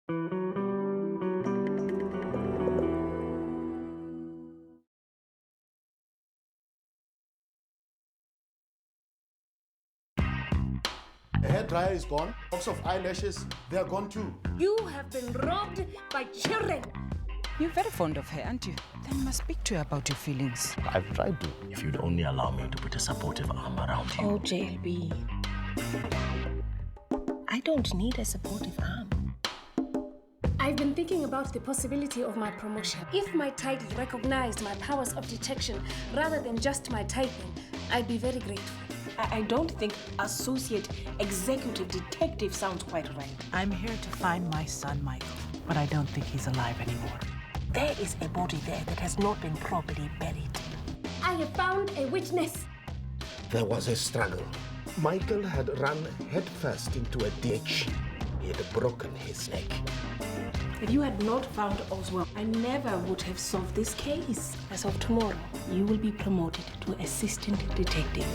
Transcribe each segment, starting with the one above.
A hair dryer is gone. Box of eyelashes, they are gone too. You have been robbed by children. You're very fond of her, aren't you? Then I must speak to her about your feelings. I've tried to. If you'd only allow me to put a supportive arm around you. Oh, JLB. I don't need a supportive arm. I've been thinking about the possibility of my promotion. If my title recognized my powers of detection rather than just my typing, I'd be very grateful. I don't think associate executive detective sounds quite right. I'm here to find my son, Michael, but I don't think he's alive anymore. There is a body there that has not been properly buried. I have found a witness. There was a struggle. Michael had run headfirst into a ditch. He had broken his neck. If you had not found Oswald, I never would have solved this case. As of tomorrow, you will be promoted to assistant detective.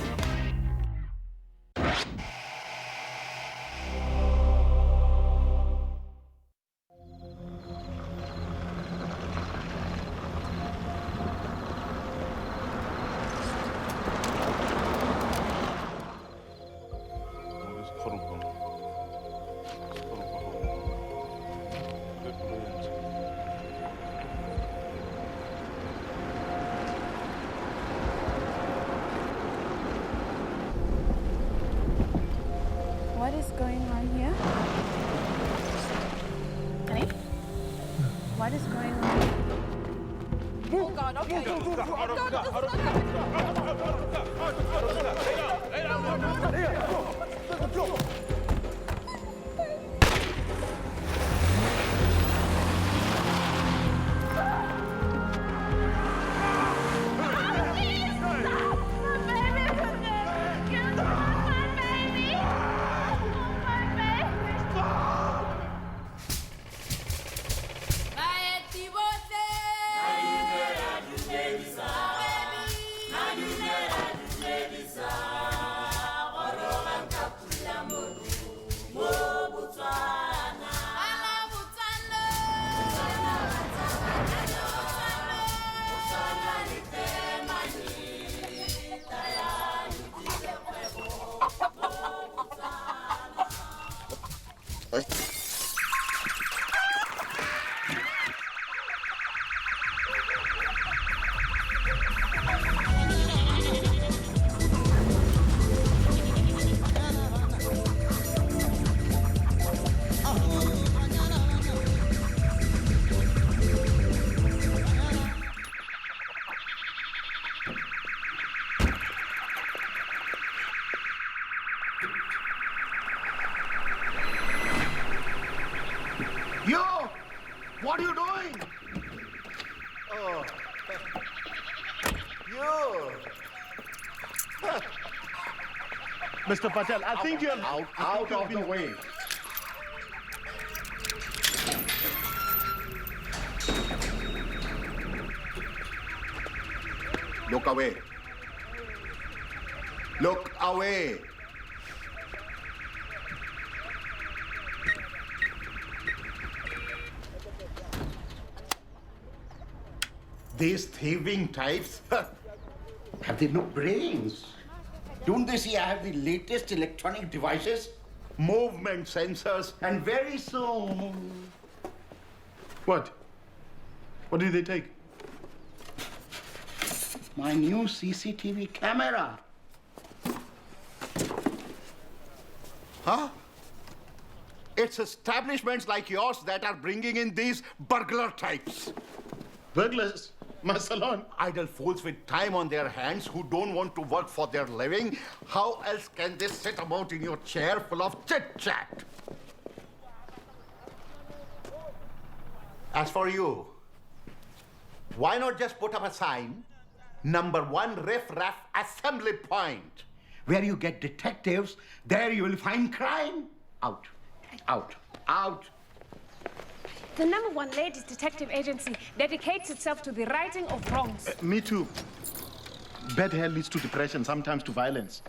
What is going on here? Honey? What is going on? Oh God, okay. You! What are you doing? Oh. You! Mr. Patel, I think you're Out of the way. Look away. Look away. These thieving types, have they no brains? Don't they see I have the latest electronic devices? Movement sensors, and very soon... What? What did they take? My new CCTV camera. Huh? It's establishments like yours that are bringing in these burglar types. Burglars? My salon? Idle fools with time on their hands who don't want to work for their living. How else can they sit about in your chair full of chit-chat? As for you, why not just put up a sign, number 1 riff-raff assembly point? Where you get detectives, there you will find crime. Out, out, out. The #1 ladies detective agency dedicates itself to the righting of wrongs. Me too. Bad hair leads to depression, sometimes to violence.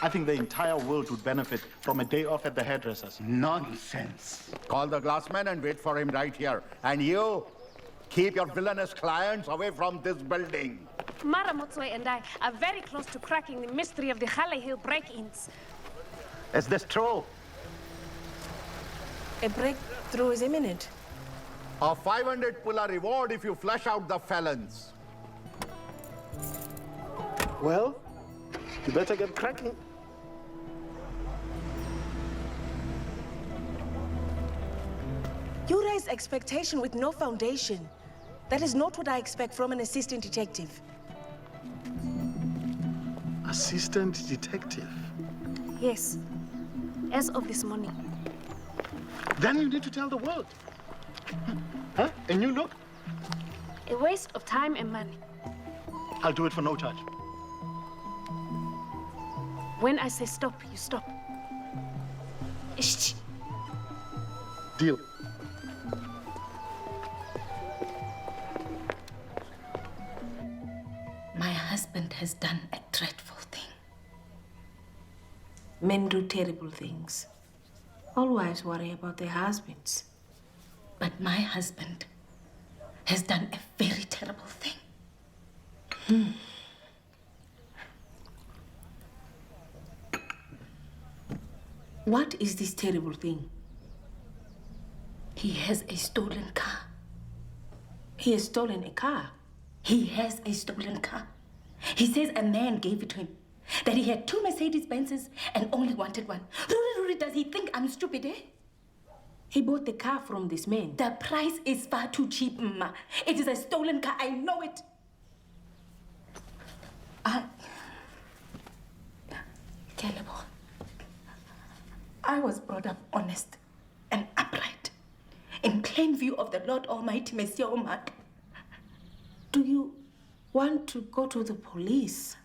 I think the entire world would benefit from a day off at the hairdresser's. Nonsense. Call the glassman and wait for him right here. And you, keep your villainous clients away from this building. Mara Motswe and I are very close to cracking the mystery of the Halle Hill break-ins. Is this true? A breakthrough is imminent. A 500 pulla reward if you flush out the felons. Well, you better get cracking. You raise expectation with no foundation. That is not what I expect from an assistant detective. Assistant detective? Yes, as of this morning. Then you need to tell the world. Huh? A new look? A waste of time and money. I'll do it for no charge. When I say stop, you stop. Shh. Deal. My husband has done a dreadful thing. Men do terrible things. All wives worry about their husbands. But my husband has done a very terrible thing. What is this terrible thing? He has a stolen car. He has stolen a car. He has a stolen car. He says a man gave it to him. That he had 2 Mercedes-Benzes and only wanted one. Really, does he think I'm stupid, eh? He bought the car from this man. The price is far too cheap, Ma. It is a stolen car, I know it. Caleb, I was brought up honest and upright, in plain view of the Lord Almighty, Messiah Omar. Do you want to go to the police?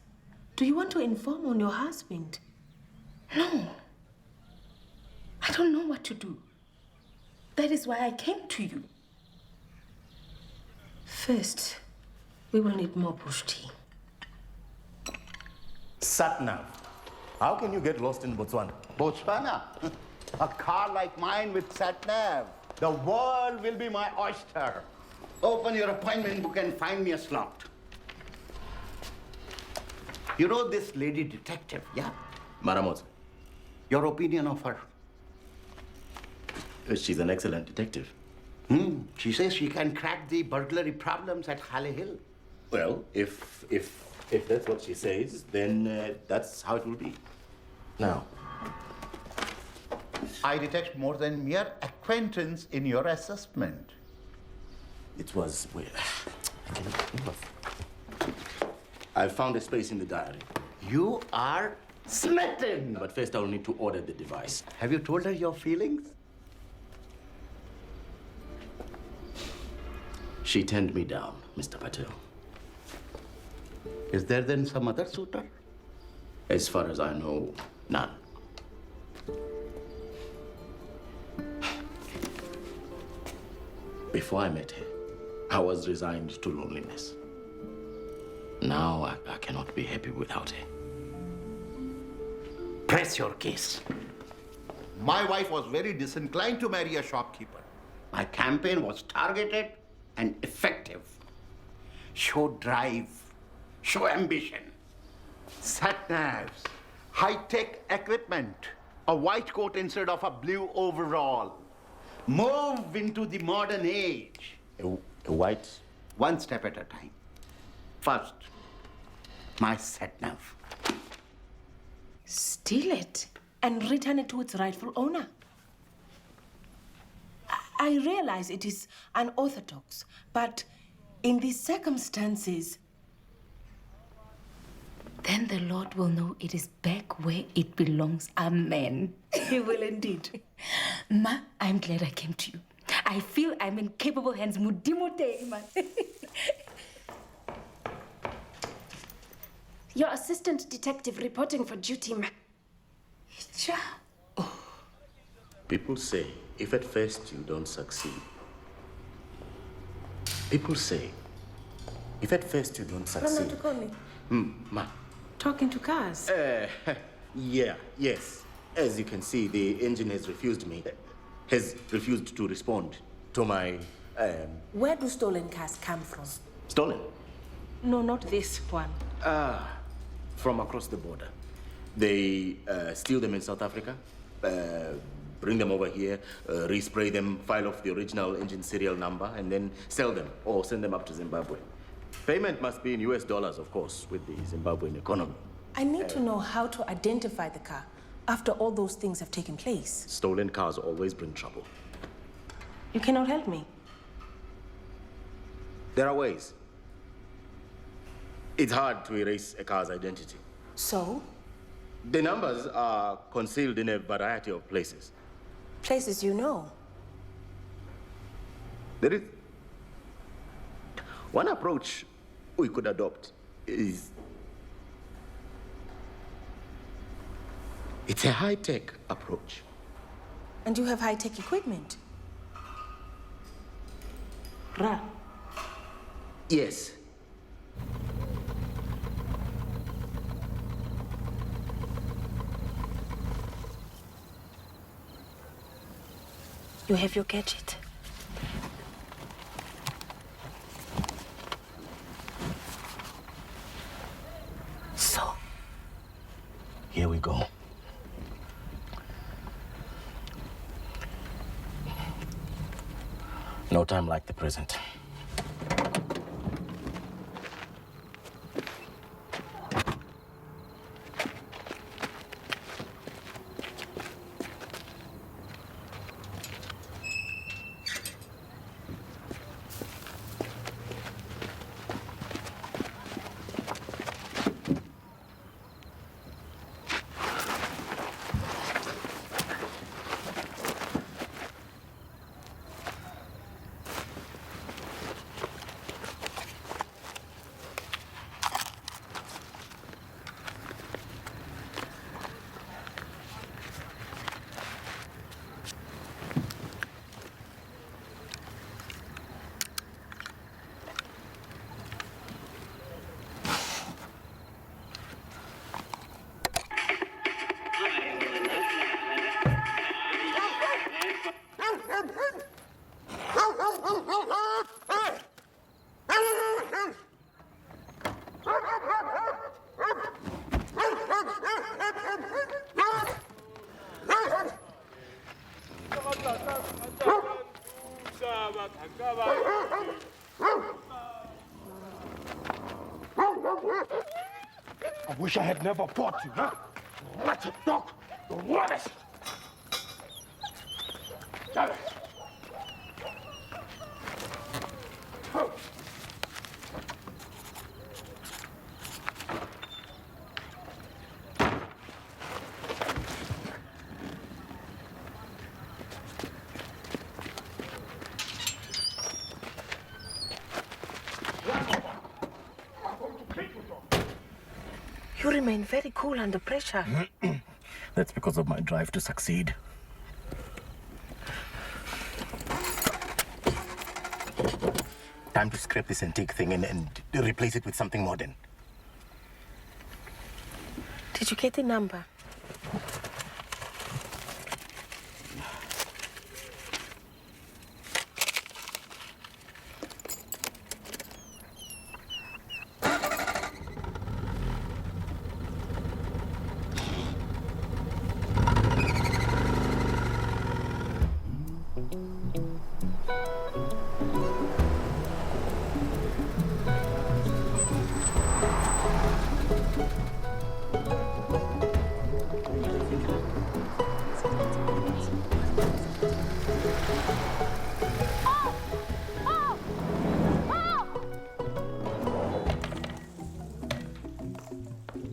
Do you want to inform on your husband? No. I don't know what to do. That is why I came to you. First, we will need more bush tea. Satnav, how can you get lost in Botswana? Botswana? A car like mine with sat-nav. The world will be my oyster. Open your appointment book and find me a slot. You know this lady detective, yeah? Maramot, Your opinion of her? she's an excellent detective. She says she can crack the burglary problems at Halle Hill. Well, if that's what she says, then that's how it will be. Now, I detect more than mere acquaintance in your assessment. it was... Wait, I found a space in the diary. You are smitten. But first I'll need to order the device. Have you told her your feelings? She turned me down, Mr. Patel. Is there then some other suitor? As far as I know, none. Before I met her, I was resigned to loneliness. Now I cannot be happy without her. Press your case. My wife was very disinclined to marry a shopkeeper. My campaign was targeted and effective. Show drive, show ambition. Sat-navs, high-tech equipment, a white coat instead of a blue overall. Move into the modern age. A white... One step at a time. First, my sat-nav. Steal it and return it to its rightful owner. I realize it is unorthodox, but in these circumstances, then the Lord will know it is back where it belongs. Amen. He will indeed. Ma, I'm glad I came to you. I feel I'm in capable hands. Mudimote, man. Your assistant detective reporting for duty, ma. People say, if at first you don't succeed. People say, if at first you don't succeed. to call me. Ma. Talking to cars. Yes. As you can see, the engine has refused to respond to my, Where do stolen cars come from? stolen. No, not this one. From across the border. They steal them in South Africa, bring them over here, respray them, file off the original engine serial number, and then sell them or send them up to Zimbabwe. Payment must be in US dollars, of course, with the Zimbabwean economy. I need to know how to identify the car after all those things have taken place. Stolen cars always bring trouble. You cannot help me. There are ways. It's hard to erase a car's identity. So? The numbers are concealed in a variety of places. Places you know. There is one approach we could adopt is it's a high-tech approach. And you have high-tech equipment. Ra. Yes. You have your gadget. So? Here we go. No time like the present. I wish I had never bought you, huh? Wretched dog! The worst! Damn it! You remain very cool under pressure. That's because of my drive to succeed. Time to scrap this antique thing and replace it with something modern. Did you get the number?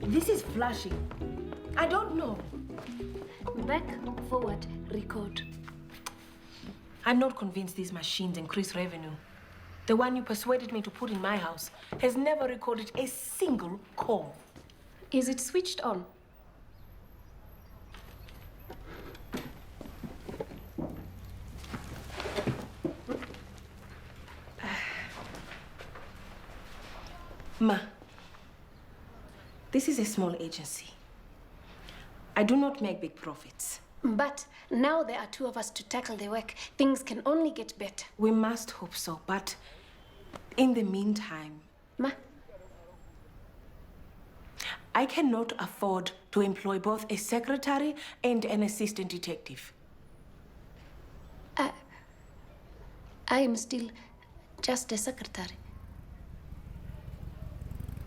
This is flashing. I don't know. Back, forward, record. I'm not convinced these machines increase revenue. The one you persuaded me to put in my house has never recorded a single call. Is it switched on? Ma, this is a small agency. I do not make big profits. But now there are two of us to tackle the work. Things can only get better. We must hope so, but in the meantime, Ma, I cannot afford to employ both a secretary and an assistant detective. I am still just a secretary.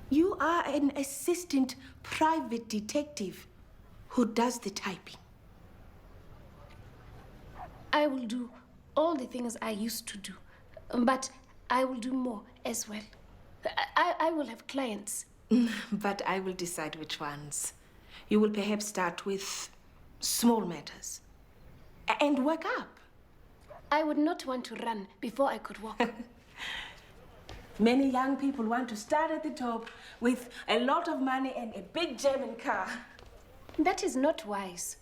You are an assistant private detective who does the typing. I will do all the things I used to do, but I will do more as well. I will have clients. But I will decide which ones. You will perhaps start with small matters and work up. I would not want to run before I could walk. Many young people want to start at the top with a lot of money and a big German car. That is not wise.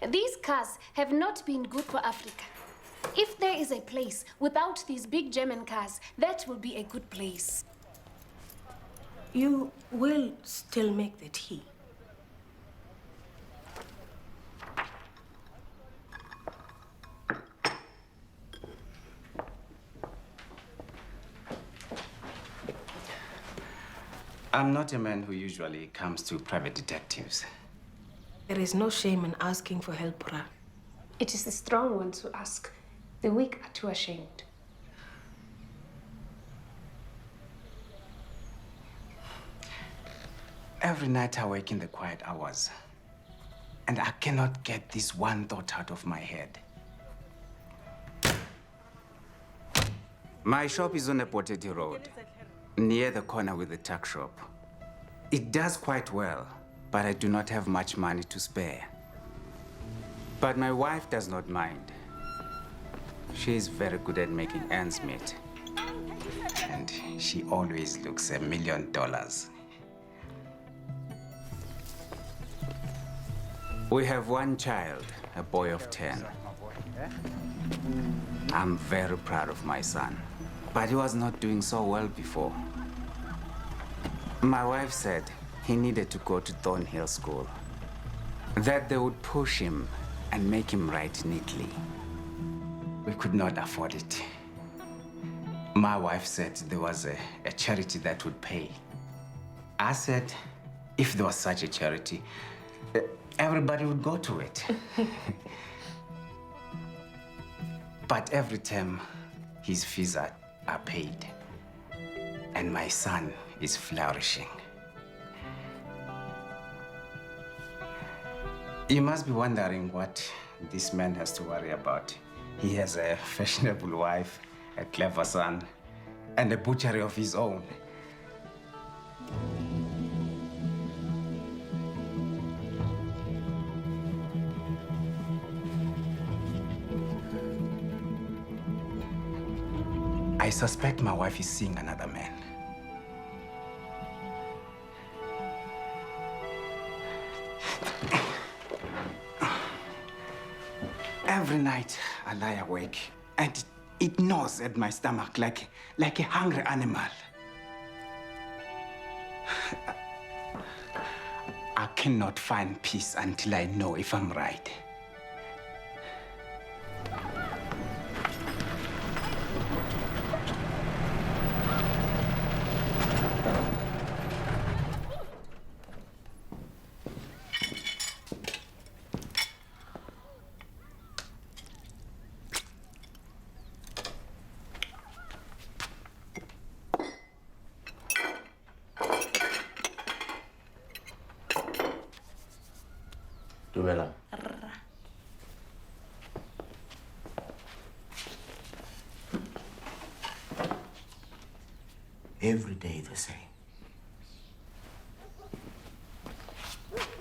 These cars have not been good for Africa. If there is a place without these big German cars, that will be a good place. You will still make the tea. I'm not a man who usually comes to private detectives. There is no shame in asking for help, Ra. It is the strong ones who ask. The weak are too ashamed. Every night I wake in the quiet hours, and I cannot get this one thought out of my head. My shop is on a Poteti Road, near the corner with the tuck shop. It does quite well, but I do not have much money to spare. But my wife does not mind. She is very good at making ends meet. And she always looks $1 million. We have one child, a boy of 10. I'm very proud of my son, but he was not doing so well before. My wife said he needed to go to Thornhill School, that they would push him and make him write neatly. We could not afford it. My wife said there was a charity that would pay. I said, if there was such a charity, everybody would go to it. But every term, his fees are paid. And my son is flourishing. You must be wondering what this man has to worry about. He has a fashionable wife, a clever son, and a butchery of his own. I suspect my wife is seeing another man. Every night I lie awake and it gnaws at my stomach like a hungry animal. I cannot find peace until I know if I'm right. Dumela. Every day the same.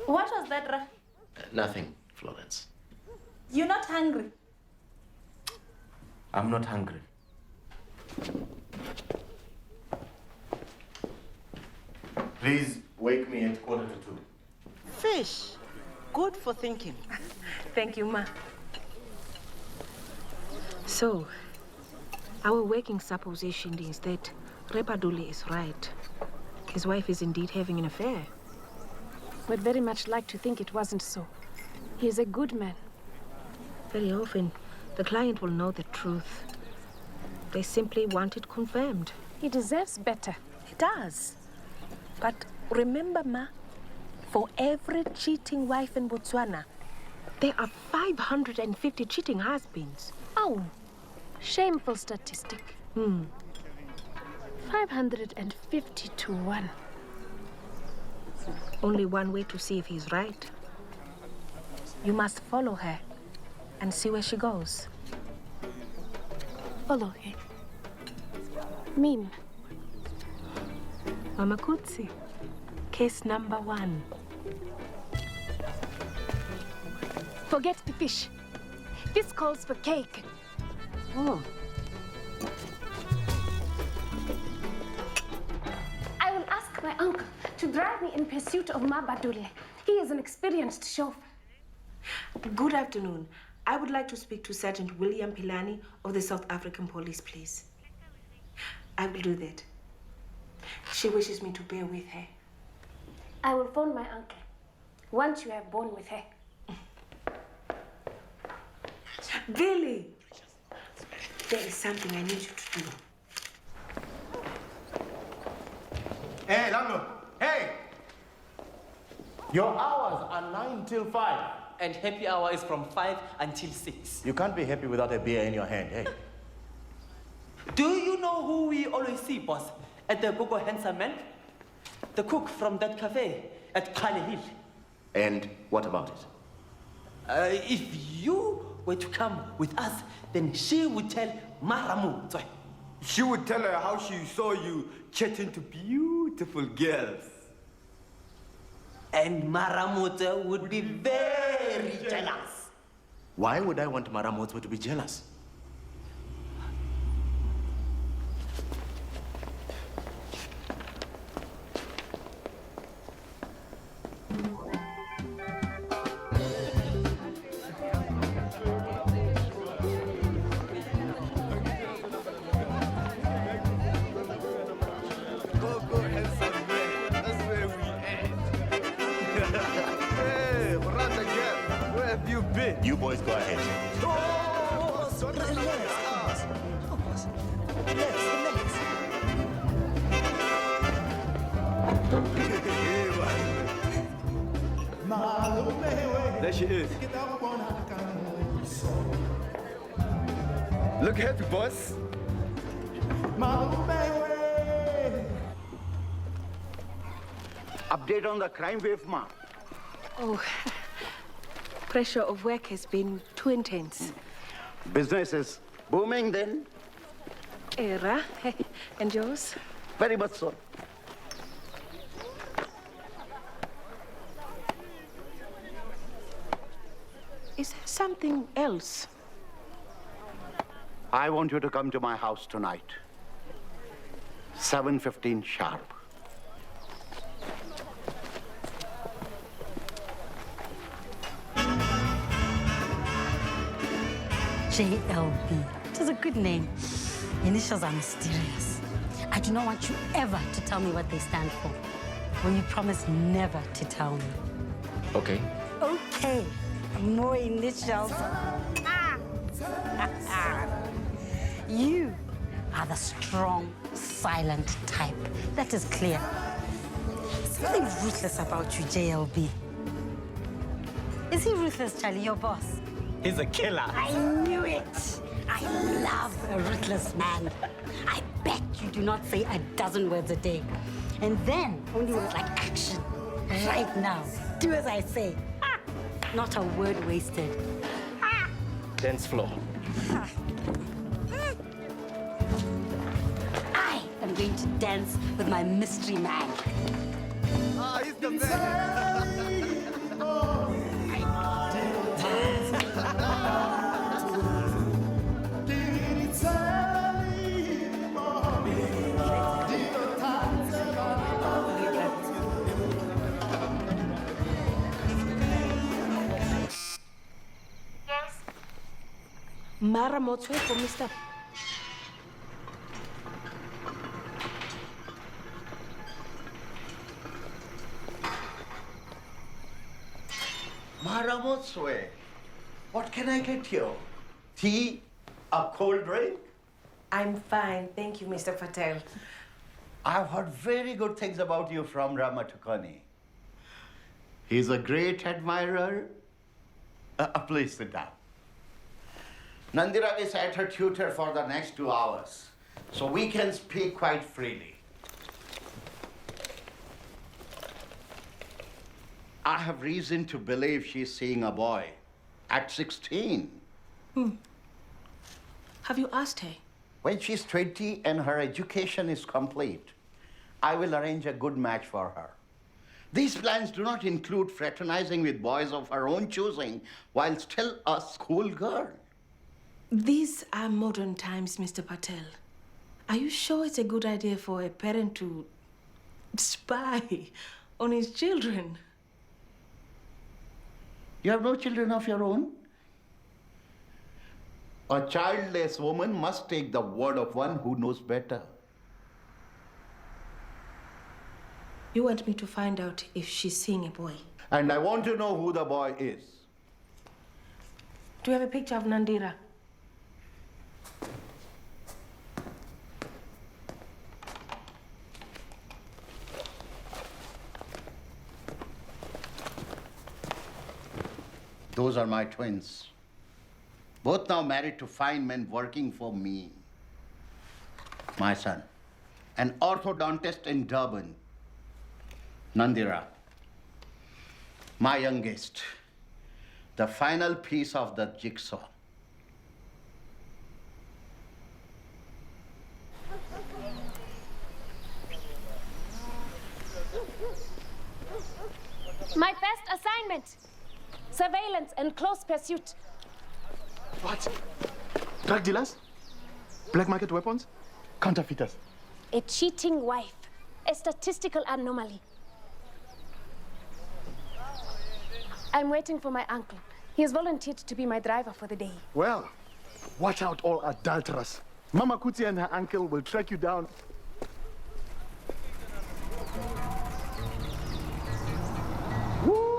What was that, Ra? Nothing, Florence. You're not hungry? I'm not hungry. Please wake me at 1:45. Fish. Good for thinking. Thank you, Ma. So, our working supposition is that Repaduli is right. His wife is indeed having an affair. Would very much like to think it wasn't so. He is a good man. Very often, the client will know the truth. They simply want it confirmed. He deserves better. He does. But remember, Ma, for every cheating wife in Botswana, there are 550 cheating husbands. Oh, shameful statistic. 550 to 1. Only one way to see if he's right. You must follow her and see where she goes. Follow her. Mean. Mama Kutsi, case number 1. Forget the fish. This calls for cake. Oh. I will ask my uncle to drive me in pursuit of Mabadule. He is an experienced chauffeur. Good afternoon. I would like to speak to Sergeant William Pilani of the South African Police, please. I will do that. She wishes me to bear with her. I will phone my uncle once you have borne with her. Billy! There is something I need you to do. Hey, landlord. Hey! Your hours are 9 till 5. And happy hour is from 5 until 6. You can't be happy without a beer in your hand, hey? Do you know who we always see, boss, at the Gogo Handsome Man? The cook from that cafe at Kale Hill. And what about it? If you were to come with us, then she would tell Maramu. She would tell her how she saw you chatting to beautiful girls. And Maramoto would be very jealous. Why would I want Maramoto to be jealous? You boys go ahead. There she is. Look happy, boss. Update on the crime wave, Ma. Oh, pressure of work has been too intense. Business is booming then? Era, and yours? Very much so. Is there something else? I want you to come to my house tonight. 7:15 sharp. JLB. It is a good name. Initials are mysterious. I do not want you ever to tell me what they stand for. Will you promise never to tell me? Okay. Okay. More initials. You are the strong, silent type. That is clear. Something ruthless about you, JLB. Is he ruthless, Charlie, your boss? He's a killer. I knew it. I love a ruthless man. I bet you do not say a dozen words a day. And then only words like action. Right now. Do as I say. Not a word wasted. Dance floor. I am going to dance with my mystery man. He's the man. Maramoto for Mr. Maramotswe, what can I get you? Tea? A cold drink? I'm fine, thank you, Mr. Patel. I've heard very good things about you from Ramatukani. He's a great admirer. Please sit down. Nandira is at her tutor for the next 2 hours, so we can speak quite freely. I have reason to believe she's seeing a boy at 16. Have you asked her? When she's 20 and her education is complete, I will arrange a good match for her. These plans do not include fraternizing with boys of her own choosing while still a schoolgirl. These are modern times, Mr. Patel. Are you sure it's a good idea for a parent to spy on his children? You have no children of your own? A childless woman must take the word of one who knows better. You want me to find out if she's seeing a boy? And I want to know who the boy is. Do you have a picture of Nandira? Those are my twins. Both now married to fine men working for me. My son, an orthodontist in Durban. Nandira, my youngest, the final piece of the jigsaw. My first assignment. Surveillance and close pursuit. What? Drug dealers? Black market weapons? Counterfeiters? A cheating wife. A statistical anomaly. I'm waiting for my uncle. He has volunteered to be my driver for the day. Well, watch out, all adulterers. Mama Kuti and her uncle will track you down. Woo!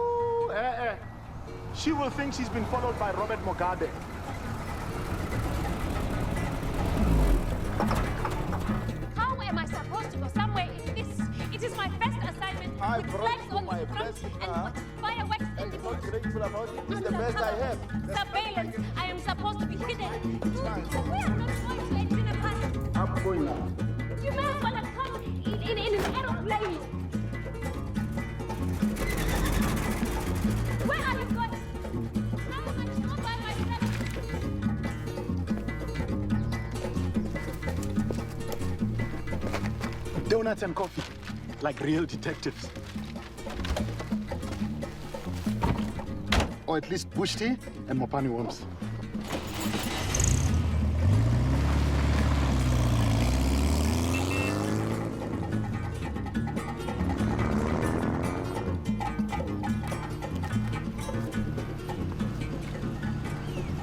She will think she's been followed by Robert Mugabe. How am I supposed to go somewhere in this? It is my first assignment with flags on the front and fireworks in the front. It's the best I have. Surveillance. I am supposed to be hidden. We are not going to a dinner party. I'm going now. You may as well have come in an aeroplane. Where are you going? How am I to go by myself? Donuts and coffee, like real detectives. Or at least bush tea and mopani worms.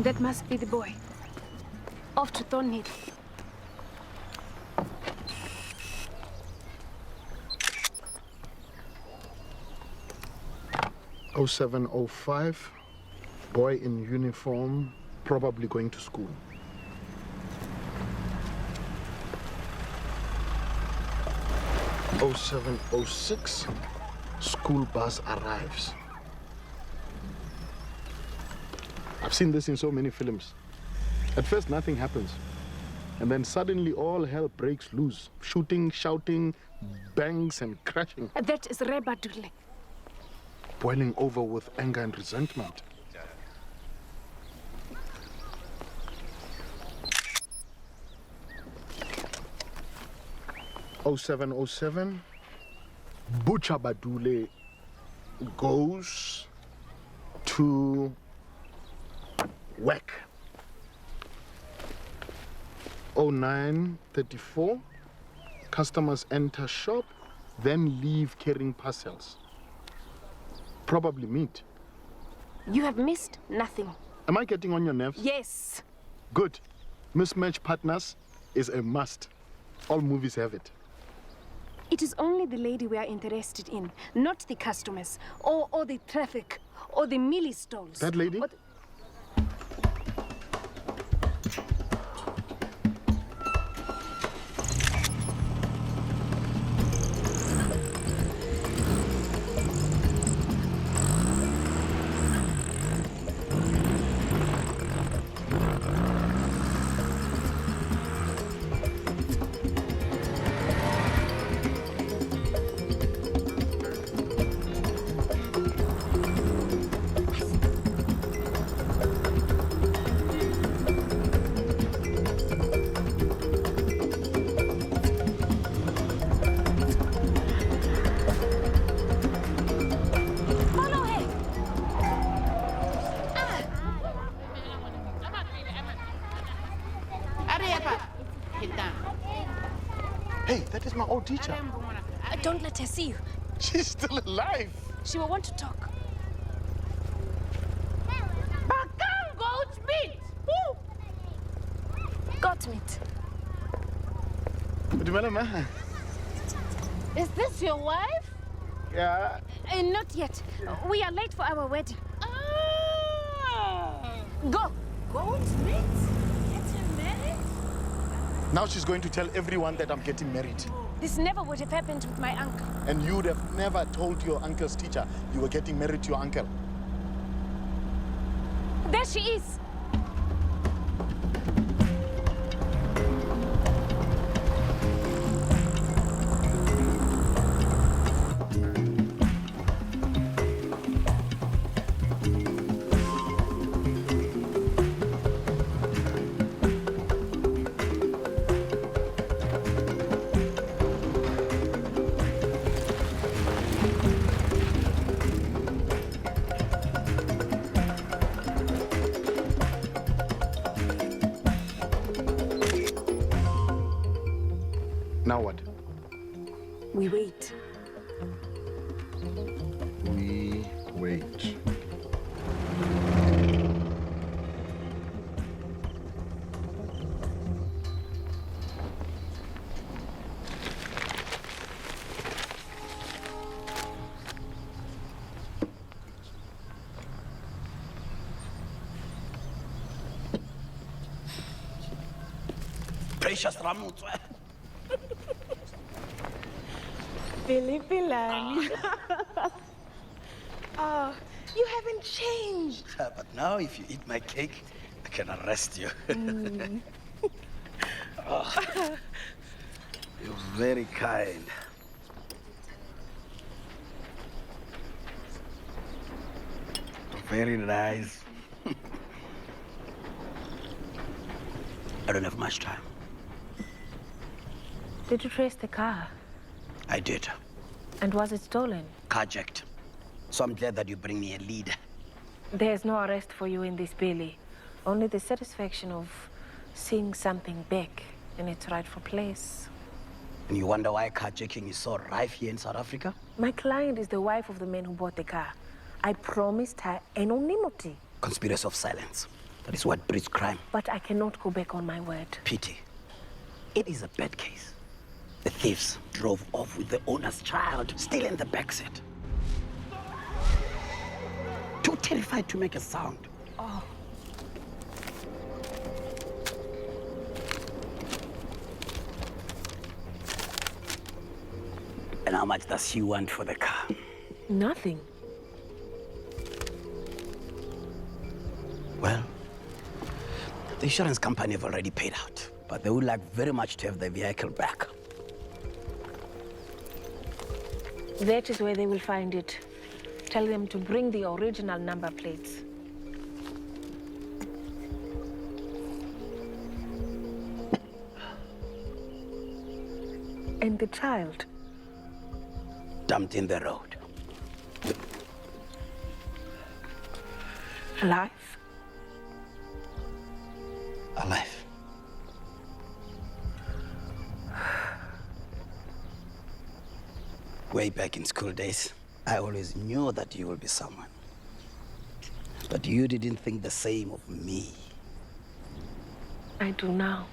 That must be the boy. Off to Thornhill. Oh 0705, boy in uniform, probably going to school. Oh 0706, school bus arrives. I've seen this in so many films. At first, nothing happens. And then suddenly all hell breaks loose. Shooting, shouting, bangs and crashing. That is Rebadule. Boiling over with anger and resentment. Oh 0707, Butcher Badule goes to work. 0934, customers enter shop, then leave carrying parcels. Probably meat. You have missed nothing. Am I getting on your nerves? Yes. Good. Mismatch partners is a must. All movies have it. It is only the lady we are interested in, not the customers, or the traffic, or the Millie stalls. That lady? Hey, that is my old teacher. Don't let her see you. She's still alive. She will want to talk. Goat meat! Goat meat. Is this your wife? Yeah. Not yet. We are late for our wedding. Go. Goat meat? Getting married? Now she's going to tell everyone that I'm getting married. This never would have happened with my uncle. And you'd have never told your uncle's teacher you were getting married to your uncle. There she is. Now what? We wait. We wait. Precious Ramutswe. Pilipilani. Oh, you haven't changed. But now, if you eat my cake, I can arrest you. Oh, you're very kind. Very nice. I don't have much time. Did you trace the car? I did. And was it stolen? Carjacked. So I'm glad that you bring me a lead. There's no arrest for you in this, Billy. Only the satisfaction of seeing something back in its rightful place. And you wonder why carjacking is so rife here in South Africa? My client is the wife of the man who bought the car. I promised her anonymity. Conspiracy of silence. That is what breeds crime. But I cannot go back on my word. Pity. It is a bad case. The thieves drove off with the owner's child, still in the backseat. Too terrified to make a sound. Oh. And how much does she want for the car? Nothing. Well, the insurance company have already paid out, but they would like very much to have the vehicle back. That is where they will find it. Tell them to bring the original number plates. And the child? Dumped in the road. Alive? Alive. Way back in school days, I always knew that you will be someone. But you didn't think the same of me. I do now.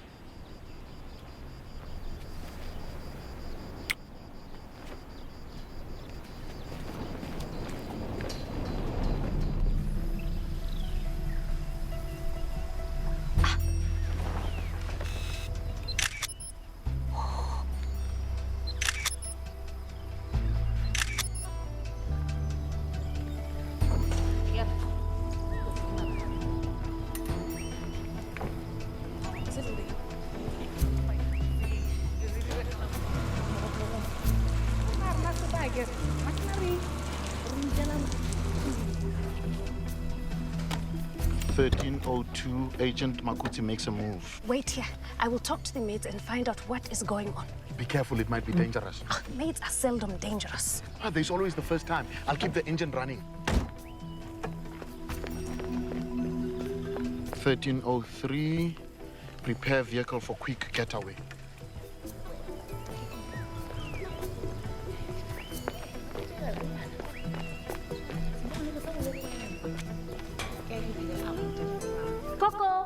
1302, Agent Makuti makes a move. Wait here. I will talk to the maids and find out what is going on. Be careful, it might be dangerous. Maids are seldom dangerous. There's always the first time. I'll keep the engine running. 1303, prepare vehicle for quick getaway. Coco!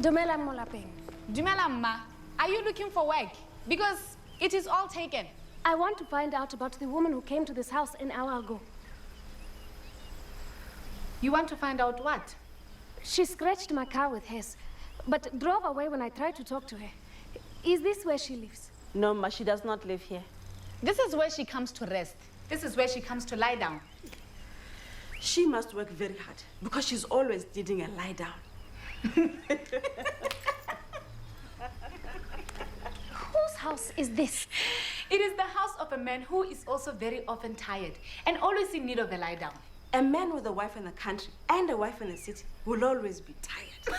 Dumela Molapeng. Dumela Ma, are you looking for work? Because it is all taken. I want to find out about the woman who came to this house an hour ago. You want to find out what? She scratched my car with hers, but drove away when I tried to talk to her. Is this where she lives? No, Ma, she does not live here. This is where she comes to rest. This is where she comes to lie down. She must work very hard because she's always needing a lie down. Whose house is this? It is the house of a man who is also very often tired and always in need of a lie down. A man with a wife in the country and a wife in the city will always be tired.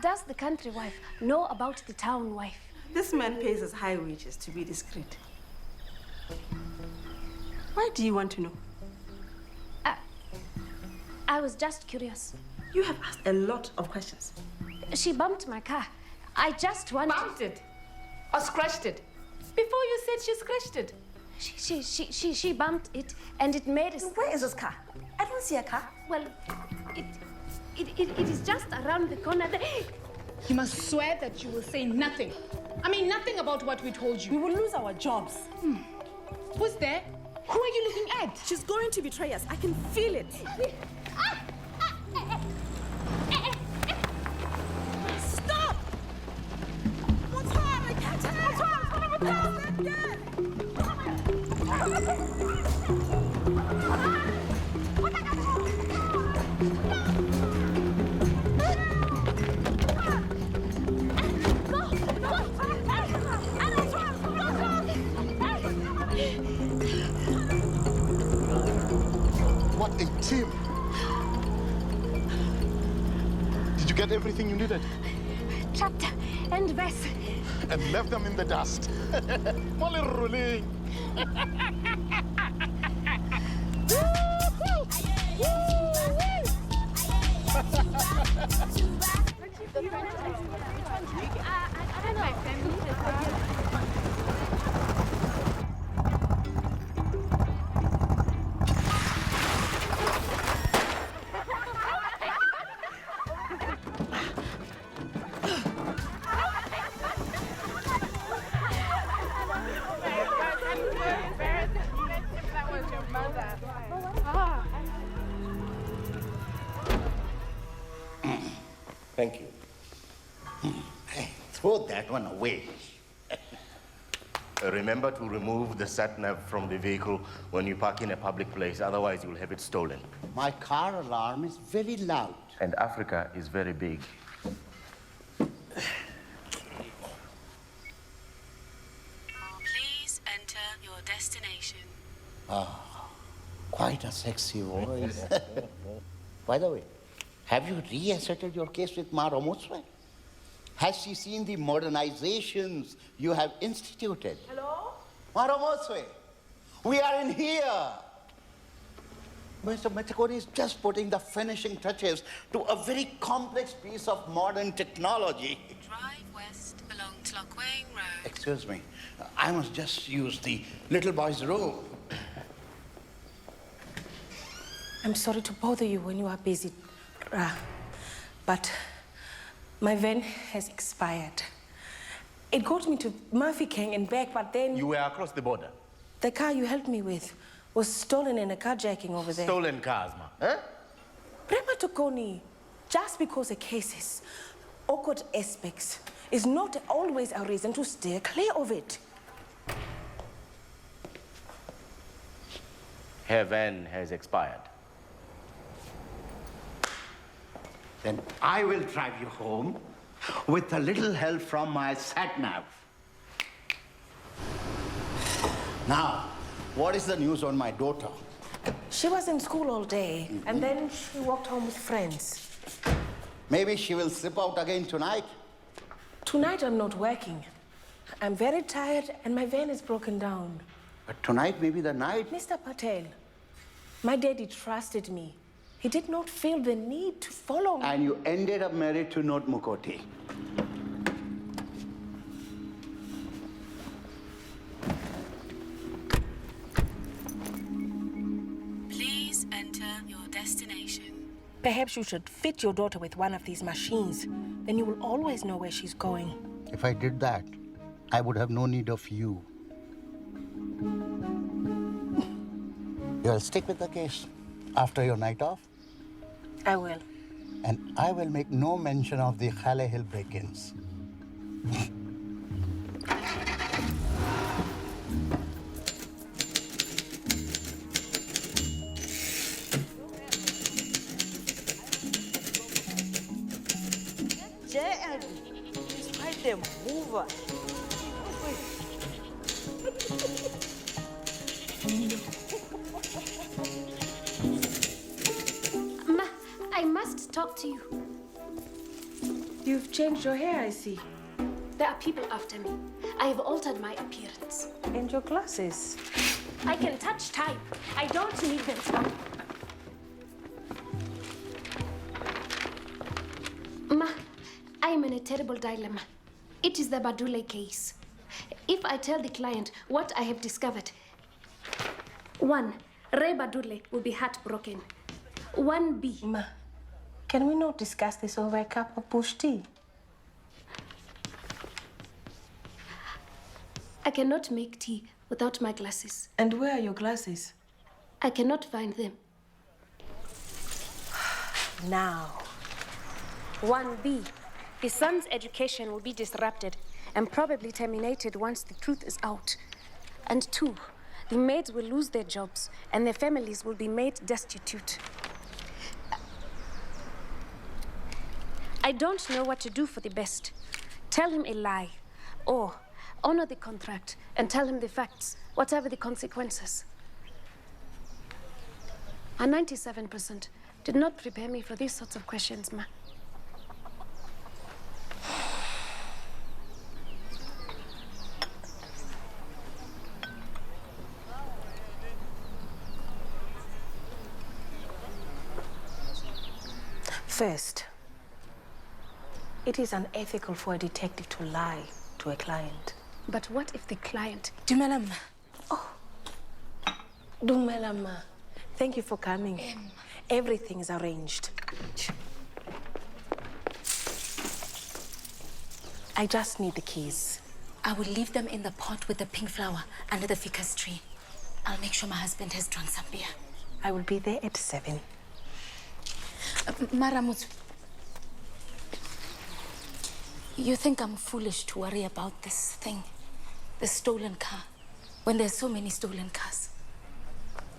Does the country wife know about the town wife? This man pays us high wages to be discreet. Why do you want to know? I was just curious. You have asked a lot of questions. She bumped my car. I just wanted... Bumped it? Or scratched it? Before you said she scratched it. She bumped it and it made a... Where is this car? I don't see a car. Well, it is just around the corner there. You must swear that you will say nothing. I mean, nothing about what we told you. We will lose our jobs. Who's there? Who are you looking at? She's going to betray us. I can feel it. Stop! What's wrong? I can't tell. What's wrong? What a team! Did you get everything you needed? Chapter and verse. And left them in the dust. Molly rolling. Thank you. Hey, throw that one away. Remember to remove the sat-nav from the vehicle when you park in a public place, otherwise you'll have it stolen. My car alarm is very loud. And Africa is very big. Please enter your destination. Quite a sexy voice. By the way, have you reasserted your case with Maromoswe? Has she seen the modernizations you have instituted? Hello? Maromoswe, we are in here. Mr. Metakoni is just putting the finishing touches to a very complex piece of modern technology. Drive west along Tlokwane Road. Excuse me, I must just use the little boy's room. I'm sorry to bother you when you are busy, but my van has expired. It got me to Mafeking and back, but then... You were across the border? The car you helped me with was stolen in a carjacking over there. Stolen cars, ma. Huh? Prema Tokoni, just because a case has awkward aspects is not always a reason to steer clear of it. Her van has expired. Then I will drive you home with a little help from my sat-nav. Now, what is the news on my daughter? She was in school all day, and then she walked home with friends. Maybe she will slip out again tonight. Tonight I'm not working. I'm very tired and my van is broken down. But tonight may be the night. Mr. Patel, my daddy trusted me. He did not feel the need to follow me. And you ended up married to Not Mukoti. Please enter your destination. Perhaps you should fit your daughter with one of these machines. Then you will always know where she's going. If I did that, I would have no need of you. You'll stick with the case after your night off? I will. And I will make no mention of the Khale Hill break-ins. JL, despite them mover. Ma, I must talk to you. You've changed your hair, I see. There are people after me. I have altered my appearance. And your glasses. I can touch type. I don't need them. Ma, I am in a terrible dilemma. It is the Badule case. If I tell the client what I have discovered, 1, Ray Badule will be heartbroken. 1B. Ma, can we not discuss this over a cup of bush tea? I cannot make tea without my glasses. And where are your glasses? I cannot find them. Now. 1B. His son's education will be disrupted and probably terminated once the truth is out. And 2, the maids will lose their jobs and their families will be made destitute. I don't know what to do for the best. Tell him a lie, or honor the contract and tell him the facts, whatever the consequences. A 97% did not prepare me for these sorts of questions, Ma. First, it is unethical for a detective to lie to a client. But what if the client... Dumelam. Oh. Dumelam. Thank you for coming. Everything is arranged. I just need the keys. I will leave them in the pot with the pink flower under the ficus tree. I'll make sure my husband has drunk some beer. I will be there at 7. Maramut, you think I'm foolish to worry about this thing, the stolen car, when there's so many stolen cars?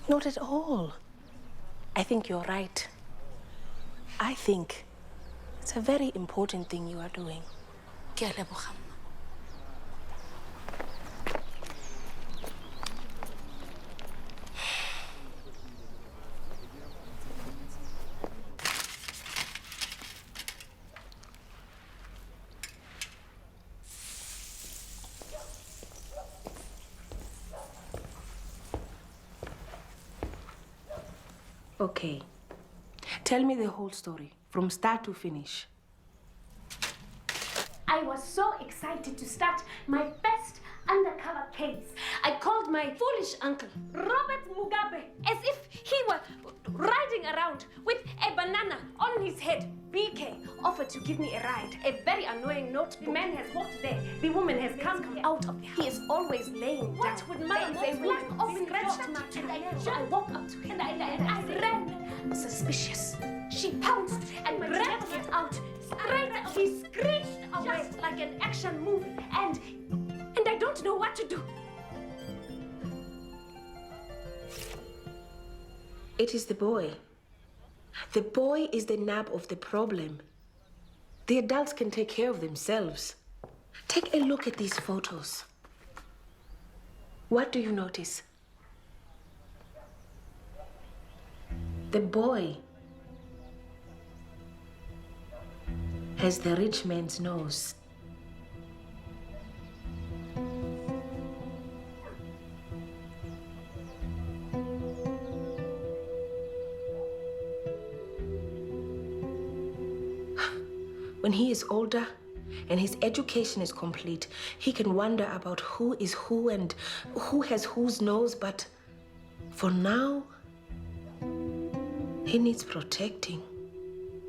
Not at all. I think you're right. I think it's a very important thing you are doing. Ke a leboga. Okay. Tell me the whole story, from start to finish. I was so excited to start my best undercover case. I called my foolish uncle, Robert Mugabe, as if he were riding around with a banana on his head. BK offered to give me a ride. A very annoying note. The man has walked there. The woman has come out of the house. He is always laying down. What would Mother say? Open scratched and I walk up to him and I ran. Suspicious. She pounced and grabbed it out. Straight up. He screeched away like an action movie. And I don't know what to do. It is the boy. The boy is the nub of the problem. The adults can take care of themselves. Take a look at these photos. What do you notice? The boy has the rich man's nose. When he is older and his education is complete, he can wonder about who is who and who has whose nose, but for now, he needs protecting.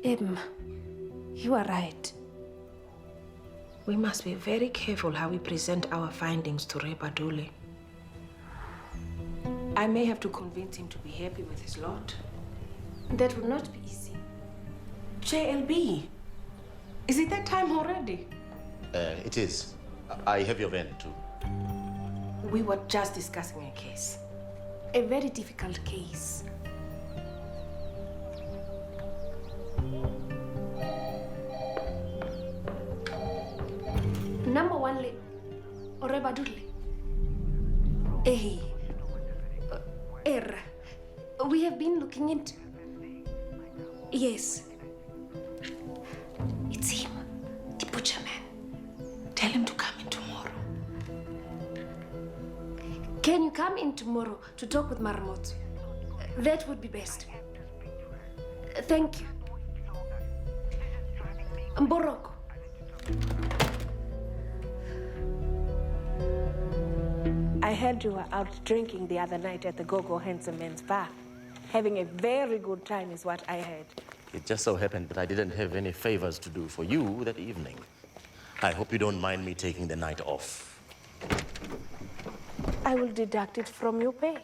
You are right. We must be very careful how we present our findings to Rebadule. I may have to convince him to be happy with his lot. That would not be easy. JLB, is it that time already? It is. I have your van too. We were just discussing a case. A very difficult case. Number 1 le Orebadule. We have been looking into. Yes. It's him, the butcher man. Tell him to come in tomorrow. Can you come in tomorrow to talk with Marmot? That would be best. Thank you. Mboroko. I heard you were out drinking the other night at the Gogo Handsome Man's bar. Having a very good time is what I heard. It just so happened that I didn't have any favors to do for you that evening. I hope you don't mind me taking the night off. I will deduct it from your pay.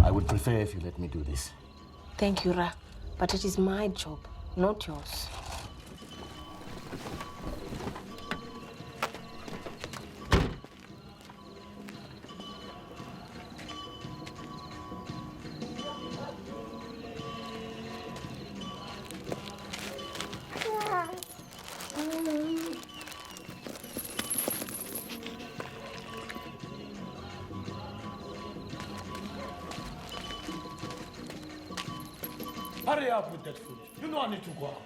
I would prefer if you let me do this. Thank you, Ra. But it is my job, not yours. Hurry up with that food. You know I need to go out.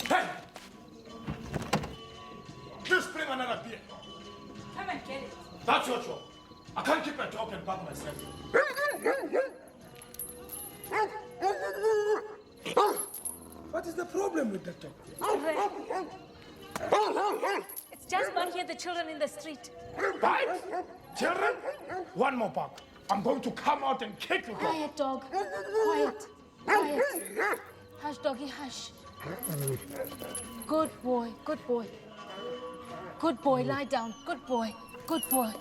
Hey! Just bring another beer. Come and get it. That's your job. I can't keep a dog and back myself. What is the problem with that dog? It's just one here, the children in the street. Bite? Children? One more bark. I'm going to come out and kick the dog. Quiet, dog. Quiet. Quiet. Hush, doggy, hush. Good boy, good boy. Good boy, lie down. Good boy, good boy.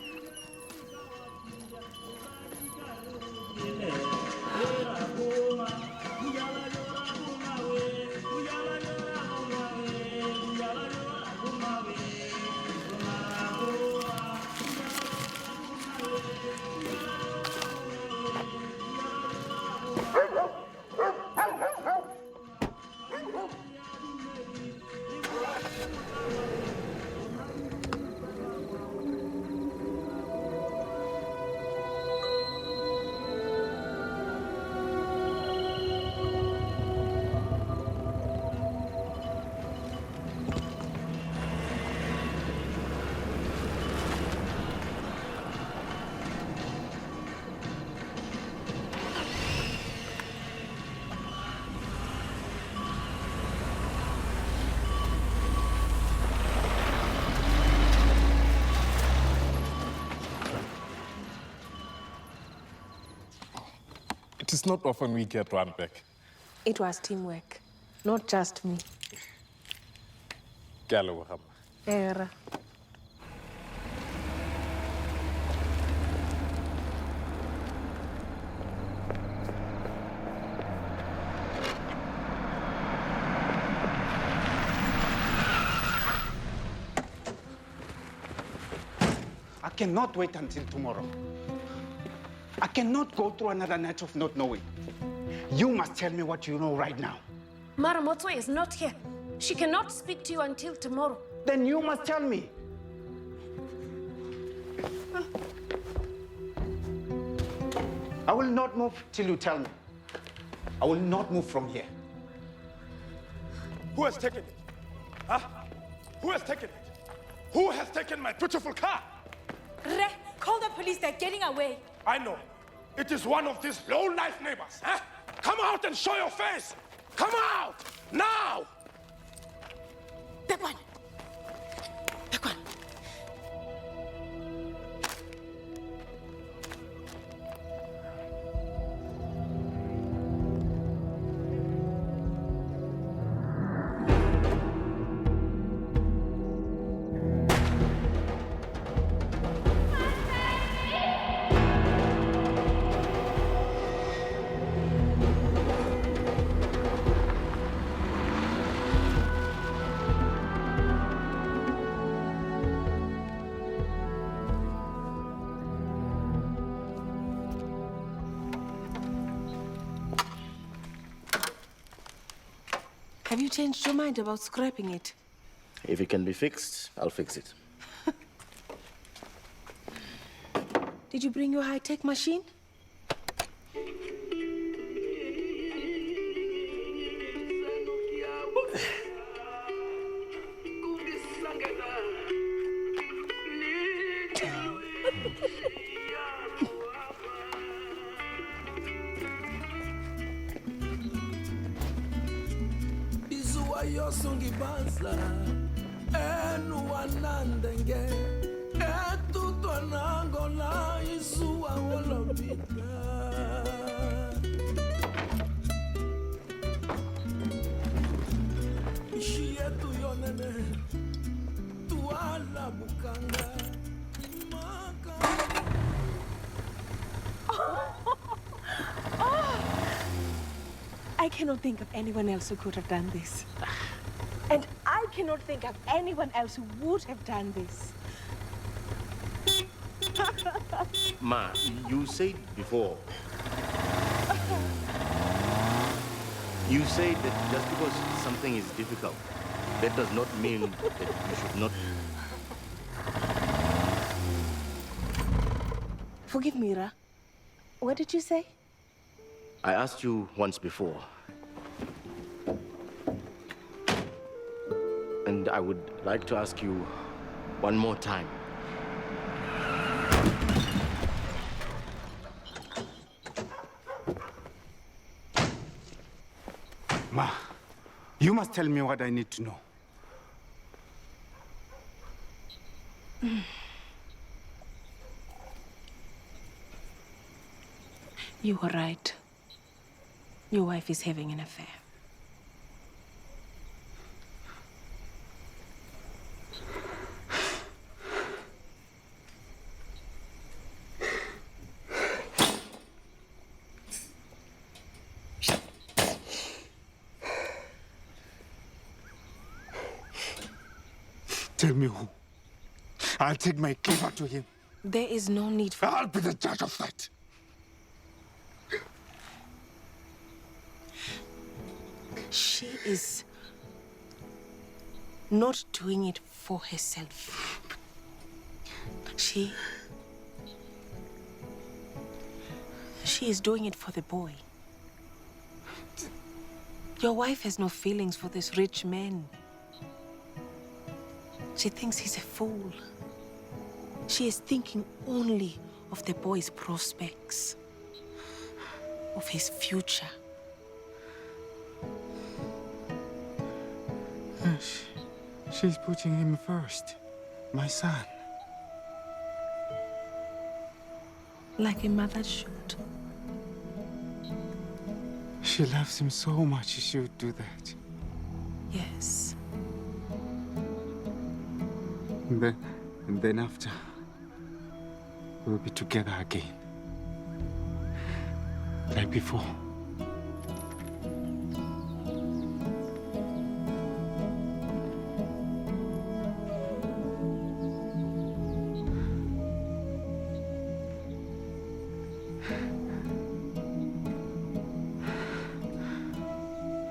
It is not often we get one back. It was teamwork, not just me. Ke a leboga, ma. Era. I cannot wait until tomorrow. I cannot go through another night of not knowing. You must tell me what you know right now. Maramotwe is not here. She cannot speak to you until tomorrow. Then you must tell me. I will not move till you tell me. I will not move from here. Who has taken it? Huh? Who has taken it? Who has taken my beautiful car? Re, call the police. They're getting away. I know. It is one of these low-life neighbors. Huh? Come out and show your face. Come out now. That one. That one. Have you changed your mind about scrapping it? If it can be fixed, I'll fix it. Did you bring your high-tech machine? Yosungibanza enu wanandenge etutwa nangola isuwa wolobita ishi yetu yonene tuala bukanga I cannot think of anyone else who could have done this. And I cannot think of anyone else who would have done this. Ma, you said before. You said that just because something is difficult, that does not mean that you should not. Forgive me, Ra. What did you say? I asked you once before. And I would like to ask you one more time. Ma, you must tell me what I need to know. You were right. Your wife is having an affair. Tell me who. I'll take my cleaver to him. There is no need for... I'll be the judge of that. She is not doing it for herself. She is doing it for the boy. Your wife has no feelings for this rich man. She thinks he's a fool. She is thinking only of the boy's prospects, of his future. She's putting him first. My son. Like a mother should. She loves him so much, she should do that. Yes. And then after, we'll be together again. Like before.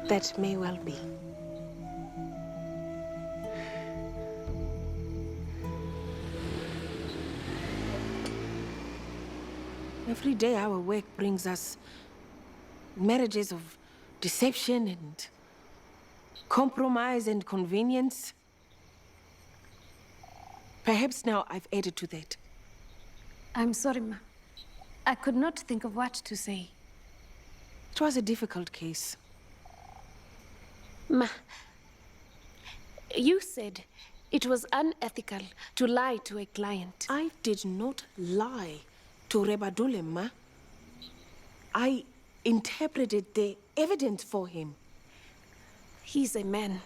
That may well be. Every day our work brings us marriages of deception and compromise and convenience. Perhaps now I've added to that. I'm sorry, Ma. I could not think of what to say. It was a difficult case. Ma, you said it was unethical to lie to a client. I did not lie to Rebadule, Ma. I interpreted the evidence for him. He's a man.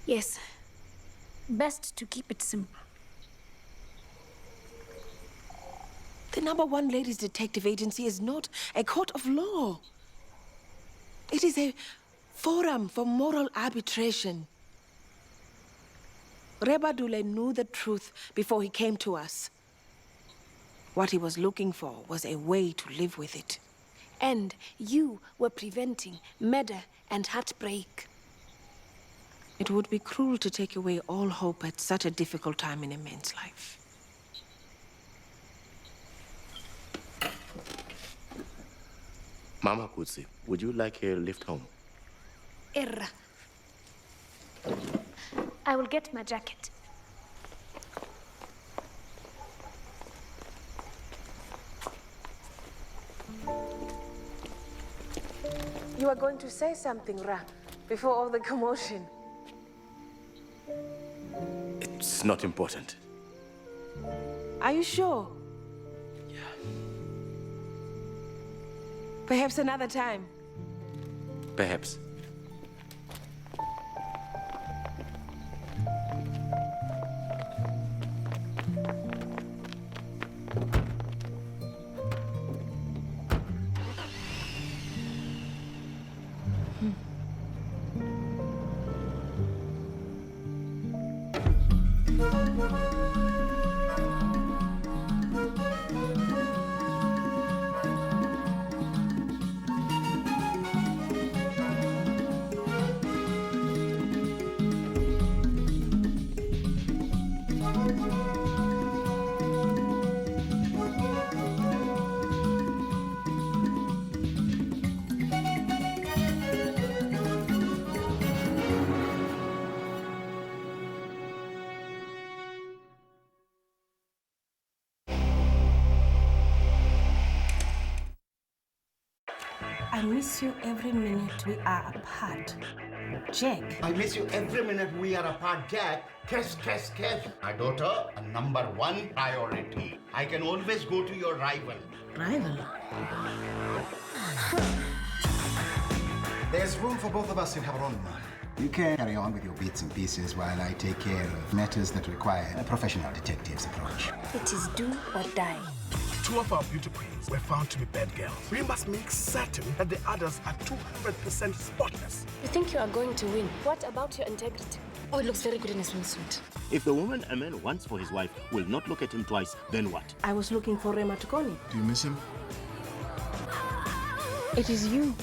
Yes. Best to keep it simple. The #1 ladies detective agency is not a court of law. It is a forum for moral arbitration. Rebadule knew the truth before he came to us. What he was looking for was a way to live with it. And you were preventing murder and heartbreak. It would be cruel to take away all hope at such a difficult time in a man's life. Mama Kutsi, would you like a lift home? Erra. I will get my jacket. You are going to say something, Ra, before all the commotion. It's not important. Are you sure? Yeah. Perhaps another time. Perhaps. I miss you every minute we are apart. Jack. I miss you every minute we are apart, Jack. Kiss, kiss, kiss. My daughter, a #1 priority. I can always go to your rival. Rival? There's room for both of us in Hebron. You can carry on with your bits and pieces while I take care of matters that require a professional detective's approach. It is do or die. 2 of our beauty queens were found to be bad girls. We must make certain that the others are 200% spotless. You think you are going to win? What about your integrity? Oh, it looks very good in a swimsuit. If the woman a man wants for his wife will not look at him twice, then what? I was looking for Rema Tukoni. Do you miss him? It is you